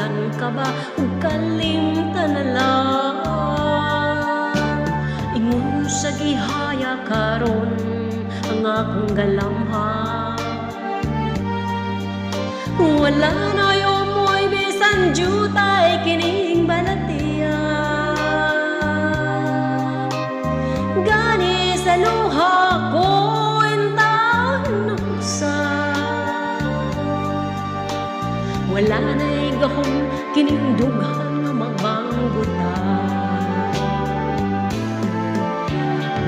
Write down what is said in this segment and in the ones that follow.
Dagan ka ba ug kalimtan na lang? Ingon sa gihaya karon ang akong galamhan. Wala na yung mo'y bisan jutay kining balatiya. Gani sa luha ko intahan sa wala na'y gahom kining dughan nga magbangguta.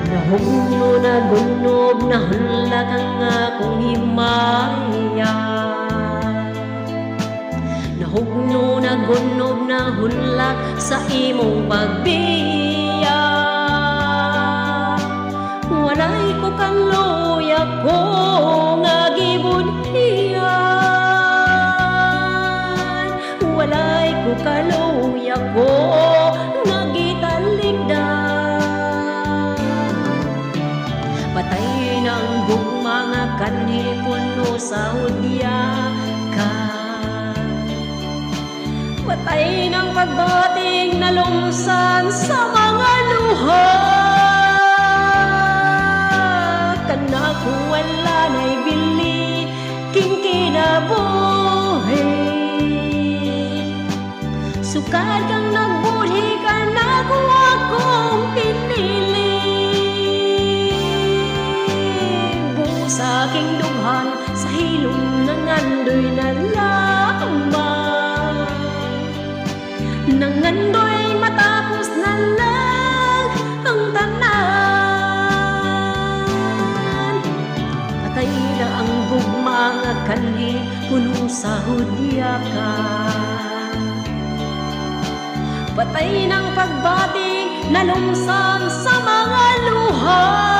Nahugno na gunob na hulak ang akong himaya. Nahugno na gunob na hulak sa imong pagbiya. Walay ko kang luya ko nga gibudhiyan. Walay ko kaluya ko nga gitaligdan. Patay ng gugma nga kanhi puno sa hudya ka. Patay ng pagbating na lumsan sa mga luha. Kanako wala na'y bili king kinabuhi. Sukad kang nagbudhi kanako akong pinili. Buo sa aking dughan sa hilom ng andoy na lamang. Nangandoy matapos na lang ang tanan. Patay na ang gugma nga kanhi puno sa hudya ka. Patay ng pagbating na lumsan sa mga luha.